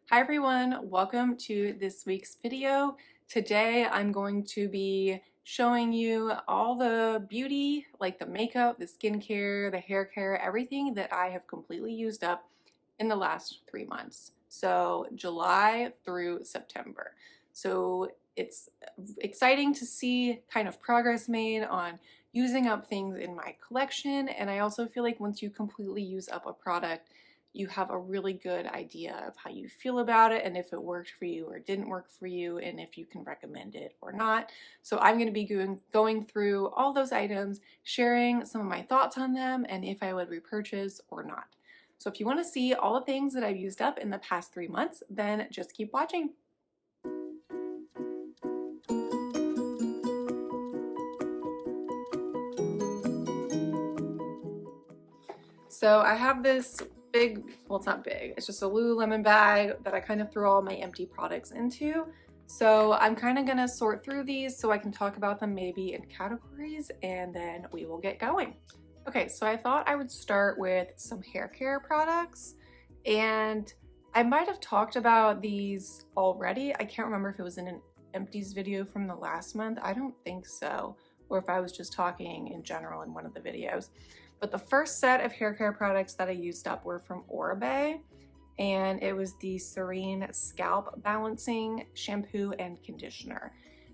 Hi everyone, welcome to this week's video. Today I'm going to be showing you all the beauty, like the makeup, the skincare, the hair care, everything that I have completely used up in the last 3 months. So July through September. So it's exciting to see kind of progress made on using up things in my collection. And I also feel like once you completely use up a product, you have a really good idea of how you feel about it and if it worked for you or didn't work for you and if you can recommend it or not. So I'm going to be going through all those items, sharing some of my thoughts on them and if I would repurchase or not. So if you want to see all the things that I've used up in the past 3 months, then just keep watching. So I have this big, well, it's not big, it's just a Lululemon bag that I kind of throw all my empty products into. So I'm kind of gonna sort through these so I can talk about them maybe in categories and then we will get going. Okay, so I thought I would start with some hair care products, and I might have talked about these already. I can't remember if it was in an Empties video from the last month. I don't think so, or if I was just talking in general in one of the videos. But the first set of hair care products that I used up were from Oribe, and it was the Serene Scalp Balancing Shampoo and Conditioner.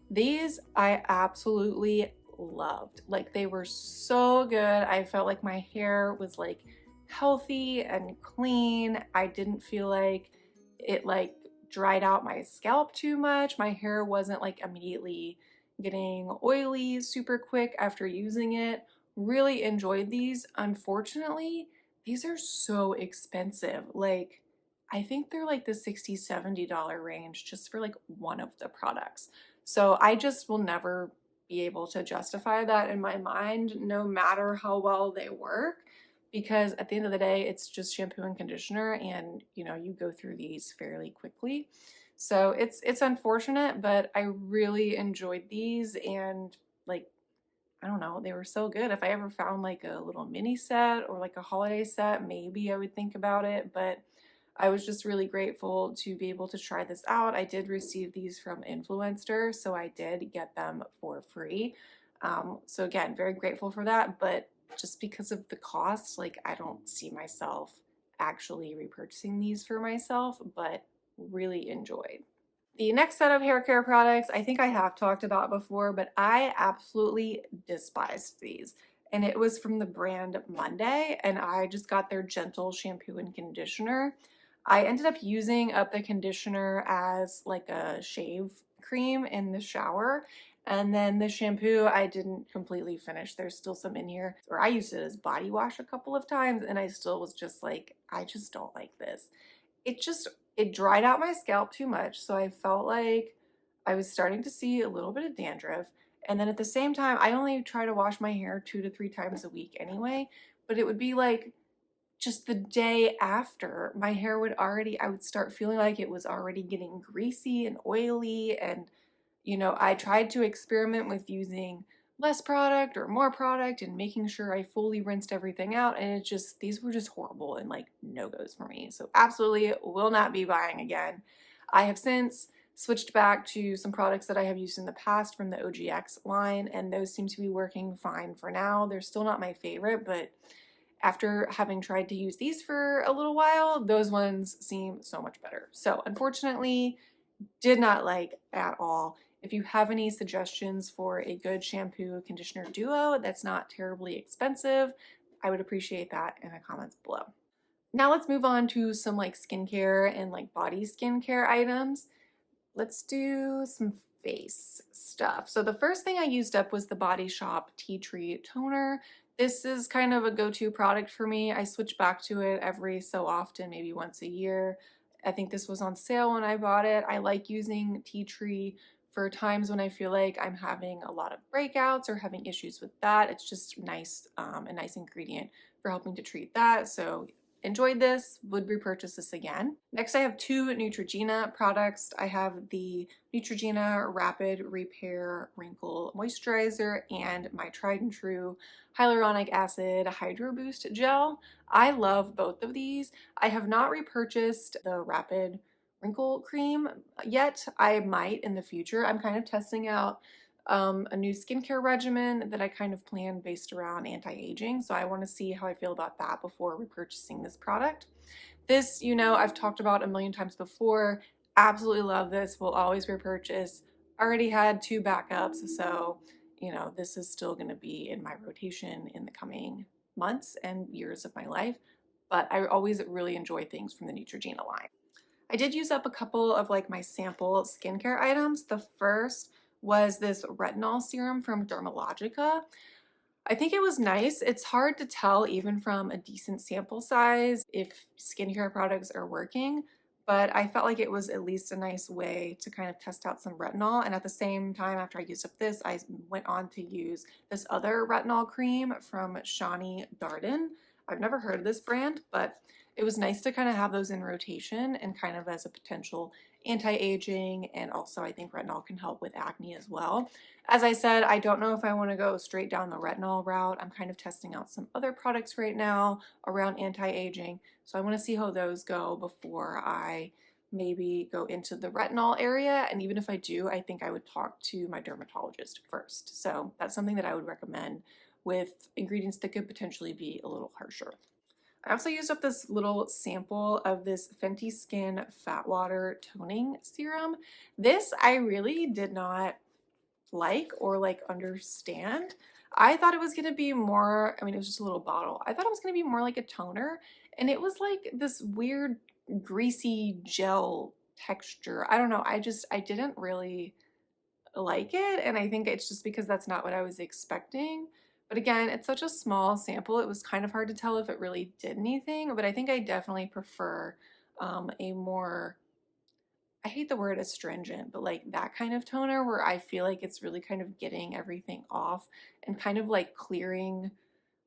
These I absolutely loved. Like, they were so good. I felt like my hair was like healthy and clean. I didn't feel like it like dried out my scalp too much. My hair wasn't like immediately getting oily super quick after using it. Really enjoyed these. Unfortunately, these are so expensive. Like, I think they're like the $60–70 range just for like one of the products. So I just will never be able to justify that in my mind, no matter how well they work, because at the end of the day, it's just shampoo and conditioner, and you go through these fairly quickly. So it's unfortunate, but I really enjoyed these, and like, I don't know, they were so good. If I ever found like a little mini set or like a holiday set, maybe I would think about it, but I was just really grateful to be able to try this out. I did receive these from Influencer, so I did get them for free. So again, very grateful for that, but just because of the cost, like, I don't see myself actually repurchasing these for myself, but really enjoyed. The next set of hair care products, I think I have talked about before, but I absolutely despised these. And it was from the brand Monday, and I just got their gentle shampoo and conditioner. I ended up using up the conditioner as like a shave cream in the shower. And then the shampoo, I didn't completely finish. There's still some in here. Or I used it as body wash a couple of times, and I still was just like, I just don't like this. It dried out my scalp too much, so I felt like I was starting to see a little bit of dandruff. And then at the same time, I only try to wash my hair 2 to 3 times a week anyway, but it would be like just the day after, my hair would already, I would start feeling like it was already getting greasy and oily. And I tried to experiment with using less product or more product and making sure I fully rinsed everything out. And these were just horrible and like no-goes for me. So absolutely will not be buying again. I have since switched back to some products that I have used in the past from the OGX line, and those seem to be working fine for now. They're still not my favorite, but after having tried to use these for a little while, those ones seem so much better. So unfortunately, did not like at all. If you have any suggestions for a good shampoo conditioner duo that's not terribly expensive, I would appreciate that in the comments below. Now let's move on to some like skincare and like body skincare items. Let's do some face stuff. So the first thing I used up was the Body Shop Tea Tree Toner. This is kind of a go-to product for me. I switch back to it every so often, maybe once a year. I think this was on sale when I bought it. I like using tea tree for times when I feel like I'm having a lot of breakouts or having issues with that. It's just nice, a nice ingredient for helping to treat that. So enjoyed this, would repurchase this again. Next, I have two Neutrogena products. I have the Neutrogena Rapid Repair Wrinkle Moisturizer and my tried and true Hyaluronic Acid Hydro Boost Gel. I love both of these. I have not repurchased the Rapid wrinkle cream yet. I might in the future. I'm kind of testing out a new skincare regimen that I kind of planned based around anti-aging. So I want to see how I feel about that before repurchasing this product. This, I've talked about a million times before. Absolutely love this. Will always repurchase. Already had 2 backups, so this is still going to be in my rotation in the coming months and years of my life. But I always really enjoy things from the Neutrogena line. I did use up a couple of like my sample skincare items. The first was this retinol serum from Dermalogica. I think it was nice. It's hard to tell even from a decent sample size if skincare products are working, but I felt like it was at least a nice way to kind of test out some retinol. And at the same time, after I used up this, I went on to use this other retinol cream from Shani Darden. I've never heard of this brand, but it was nice to kind of have those in rotation and kind of as a potential anti-aging. And also I think retinol can help with acne as well. As I said, I don't know if I want to go straight down the retinol route. I'm kind of testing out some other products right now around anti-aging. So I want to see how those go before I maybe go into the retinol area. And even if I do, I think I would talk to my dermatologist first. So that's something that I would recommend with ingredients that could potentially be a little harsher. I also used up this little sample of this Fenty Skin Fat Water Toning Serum. This I really did not like or like understand. I thought it was gonna be more, I mean, it was just a little bottle. I thought it was gonna be more like a toner, and it was like this weird greasy gel texture. I don't know. I didn't really like it, and I think it's just because that's not what I was expecting. But again, it's such a small sample, it was kind of hard to tell if it really did anything, but I think I definitely prefer a more, I hate the word astringent, but like that kind of toner where I feel like it's really kind of getting everything off and kind of like clearing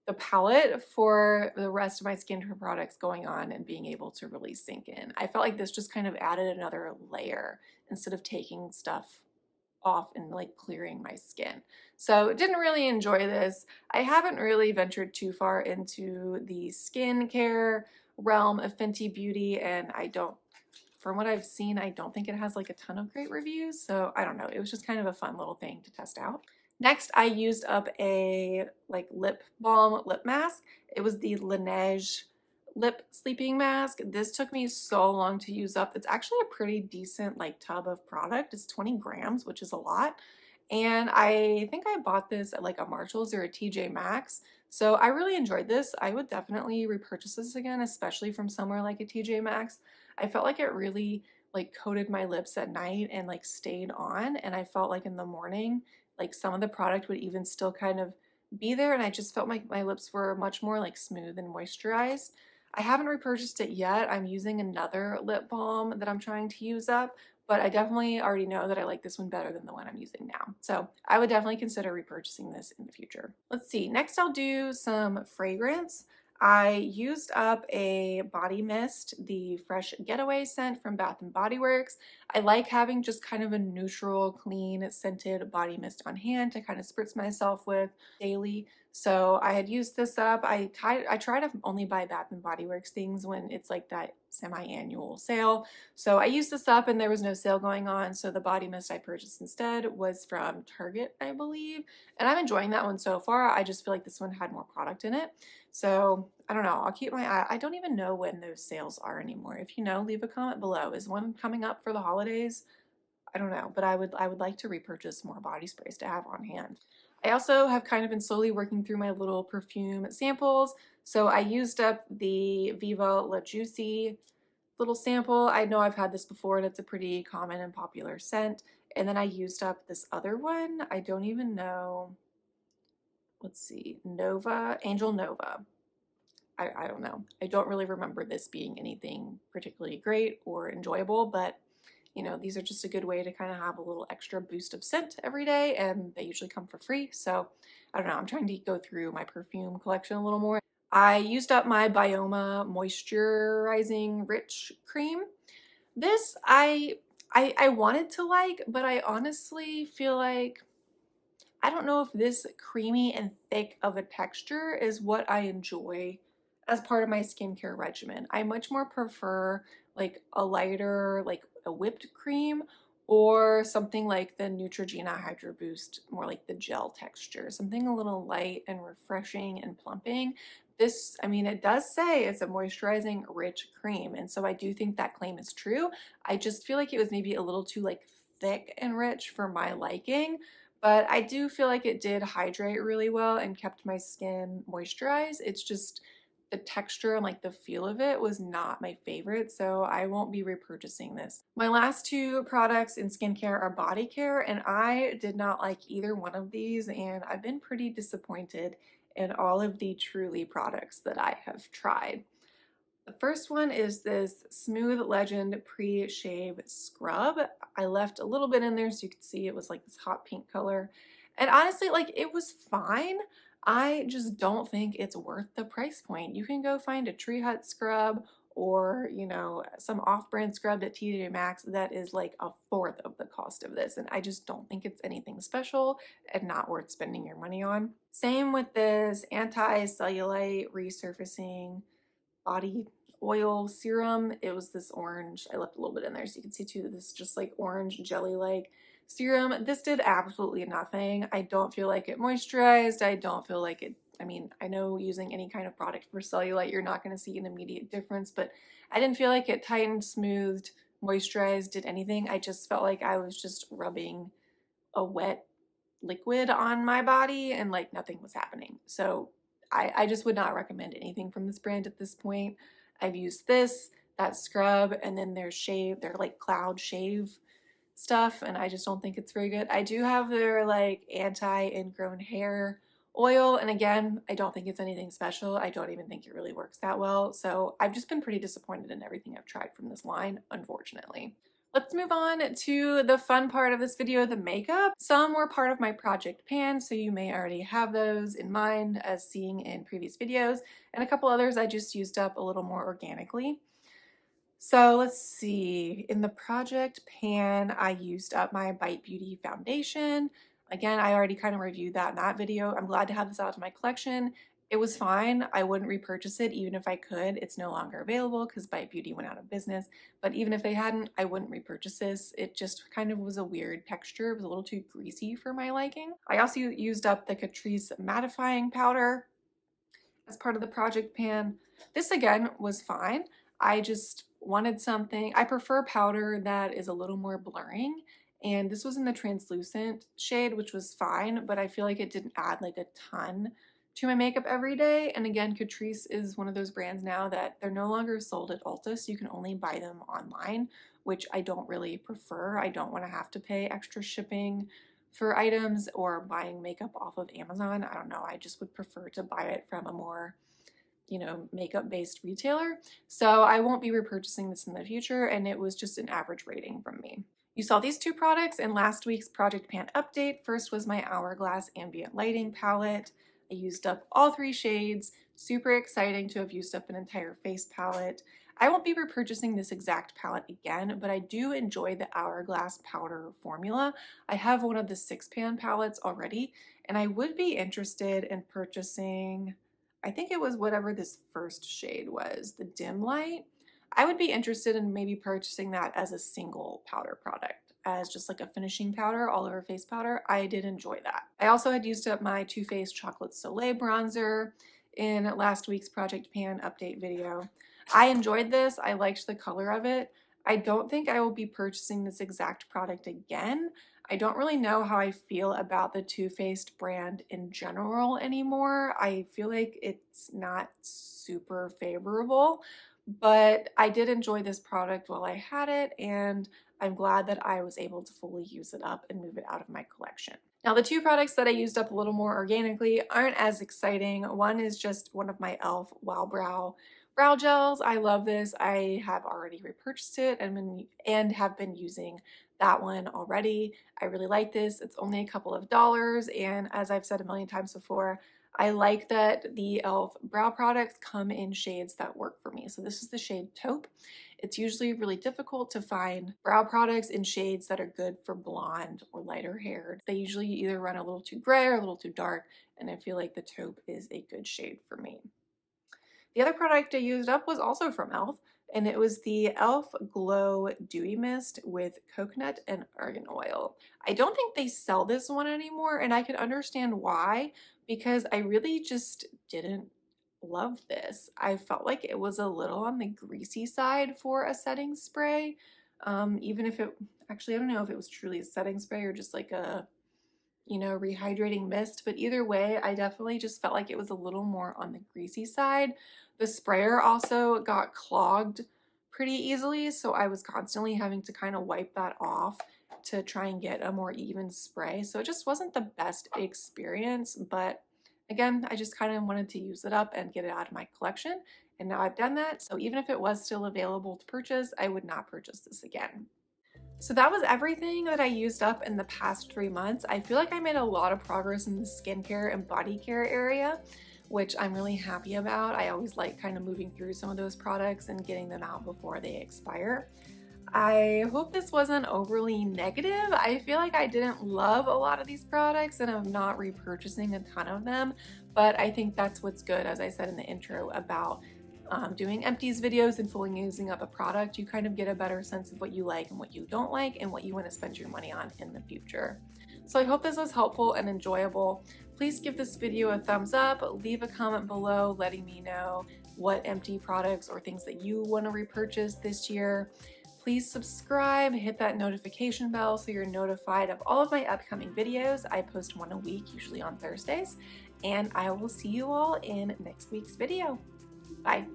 the palette for the rest of my skincare products going on and being able to really sink in. I felt like this just kind of added another layer instead of taking stuff off and like clearing my skin. So didn't really enjoy this. I haven't really ventured too far into the skincare realm of Fenty Beauty, and I don't, from what I've seen, I don't think it has like a ton of great reviews. So I don't know. It was just kind of a fun little thing to test out. Next, I used up a like lip balm lip mask. It was the Laneige lip sleeping mask. This took me so long to use up. It's actually a pretty decent like tub of product. It's 20 grams, which is a lot. And I think I bought this at like a Marshall's or a TJ Maxx. So I really enjoyed this. I would definitely repurchase this again, especially from somewhere like a TJ Maxx. I felt like it really like coated my lips at night and like stayed on. And I felt like in the morning, like some of the product would even still kind of be there. And I just felt like my lips were much more like smooth and moisturized. I haven't repurchased it yet. I'm using another lip balm that I'm trying to use up, but I definitely already know that I like this one better than the one I'm using now. So I would definitely consider repurchasing this in the future. Let's see, next I'll do some fragrance. I used up a body mist, the Fresh Getaway scent from Bath and Body Works. I like having just kind of a neutral, clean, scented body mist on hand to kind of spritz myself with daily. So I had used this up. I try to only buy Bath and Body Works things when it's like that semi-annual sale. So I used this up and there was no sale going on. So the body mist I purchased instead was from Target, I believe. And I'm enjoying that one so far. I just feel like this one had more product in it. So I don't know. I'll keep my eye. I don't even know when those sales are anymore. If you know, leave a comment below. Is one coming up for the holidays? I don't know, but I would like to repurchase more body sprays to have on hand. I also have kind of been slowly working through my little perfume samples. So I used up the Viva La Juicy little sample. I know I've had this before and it's a pretty common and popular scent. And then I used up this other one. I don't even know. Let's see, Nova, Angel Nova. I don't know. I don't really remember this being anything particularly great or enjoyable, but these are just a good way to kind of have a little extra boost of scent every day, and they usually come for free. So I don't know. I'm trying to go through my perfume collection a little more. I used up my Bioma Moisturizing Rich Cream. This I wanted to like, but I honestly feel like I don't know if this creamy and thick of a texture is what I enjoy as part of my skincare regimen. I much more prefer like a lighter, like a whipped cream, or something like the Neutrogena Hydro Boost, more like the gel texture, something a little light and refreshing and plumping. This, I mean, it does say it's a moisturizing rich cream, and so I do think that claim is true. I just feel like it was maybe a little too like thick and rich for my liking, but I do feel like it did hydrate really well and kept my skin moisturized. It's just the texture and like the feel of it was not my favorite, so I won't be repurchasing this. My last two products in skincare are body care, and I did not like either one of these, and I've been pretty disappointed in all of the Truly products that I have tried. The first one is this Smooth Legend Pre-Shave Scrub. I left a little bit in there so you could see it was like this hot pink color. And honestly, like it was fine. I just don't think it's worth the price point. You can go find a Tree Hut scrub or, you know, some off-brand scrub at TJ Maxx that is like a fourth of the cost of this. And I just don't think it's anything special and not worth spending your money on. Same with this anti-cellulite resurfacing body oil serum. It was this orange. I left a little bit in there so you can see too. This just like orange jelly-like serum. This did absolutely nothing. I don't feel like it moisturized. I don't feel like it, I mean, I know using any kind of product for cellulite, you're not going to see an immediate difference, but I didn't feel like it tightened, smoothed, moisturized, did anything. I just felt like I was just rubbing a wet liquid on my body and like nothing was happening. So I just would not recommend anything from this brand at this point. I've used this, that scrub, and then their shave, their like cloud shave stuff, and I just don't think it's very good. I do have their like anti-ingrown hair oil, and again, I don't think it's anything special. I don't even think it really works that well. So I've just been pretty disappointed in everything I've tried from this line, unfortunately. Let's move on to the fun part of this video, the makeup. Some were part of my project pan, so you may already have those in mind as seeing in previous videos, and a couple others I just used up a little more organically. So let's see, in the project pan, I used up my Bite Beauty foundation. Again, I already kind of reviewed that in that video. I'm glad to have this out of my collection. It was fine. I wouldn't repurchase it even if I could. It's no longer available because Bite Beauty went out of business. But even if they hadn't, I wouldn't repurchase this. It just kind of was a weird texture. It was a little too greasy for my liking. I also used up the Catrice mattifying powder as part of the project pan. This again was fine. I just wanted something. I prefer powder that is a little more blurring, and this was in the translucent shade, which was fine, but I feel like it didn't add like a ton to my makeup every day. And again, Catrice is one of those brands now that they're no longer sold at Ulta, so you can only buy them online, which I don't really prefer. I don't want to have to pay extra shipping for items or buying makeup off of Amazon. I don't know, I just would prefer to buy it from a more, you know, makeup based retailer. So I won't be repurchasing this in the future, and it was just an average rating from me. You saw these two products in last week's Project Pan update. First was my Hourglass Ambient Lighting palette. I used up all three shades. Super exciting to have used up an entire face palette. I won't be repurchasing this exact palette again, but I do enjoy the Hourglass powder formula. I have one of the 6-pan palettes already, and I would be interested in purchasing, I think it was whatever this first shade was, the Dim Light. I would be interested in maybe purchasing that as a single powder product, as just like a finishing powder, all over face powder. I did enjoy that. I also had used up my Too Faced Chocolate Soleil bronzer in last week's Project Pan update video. I enjoyed this. I liked the color of it. I don't think I will be purchasing this exact product again. I don't really know how I feel about the Too Faced brand in general anymore. I feel like it's not super favorable, but I did enjoy this product while I had it, and I'm glad that I was able to fully use it up and move it out of my collection. Now, the two products that I used up a little more organically aren't as exciting. One is just one of my e.l.f. Wow brow gels. I love this. I have already repurchased it and have been using that one already. I really like this. It's only a couple of dollars, and as I've said a million times before, I like that the e.l.f. brow products come in shades that work for me. So this is the shade Taupe. It's usually really difficult to find brow products in shades that are good for blonde or lighter haired. They usually either run a little too gray or a little too dark, and I feel like the Taupe is a good shade for me. The other product I used up was also from e.l.f. and it was the e.l.f. Glow Dewy Mist with coconut and argan oil. I don't think they sell this one anymore, and I can understand why, because I really just didn't love this. I felt like it was a little on the greasy side for a setting spray. Even if it, actually, I don't know if it was truly a setting spray or just like a, rehydrating mist, but either way, I definitely just felt like it was a little more on the greasy side. The sprayer also got clogged pretty easily, so I was constantly having to kind of wipe that off to try and get a more even spray. So it just wasn't the best experience, but again, I just kind of wanted to use it up and get it out of my collection. And now I've done that. So even if it was still available to purchase, I would not purchase this again. So that was everything that I used up in the past 3 months. I feel like I made a lot of progress in the skincare and body care area, which I'm really happy about. I always like kind of moving through some of those products and getting them out before they expire. I hope this wasn't overly negative. I feel like I didn't love a lot of these products and I'm not repurchasing a ton of them, but I think that's what's good, as I said in the intro, about doing empties videos and fully using up a product. You kind of get a better sense of what you like and what you don't like and what you want to spend your money on in the future. So I hope this was helpful and enjoyable. Please give this video a thumbs up, leave a comment below letting me know what empty products or things that you want to repurchase this year. Please subscribe, hit that notification bell so you're notified of all of my upcoming videos. I post one a week, usually on Thursdays, and I will see you all in next week's video. Bye.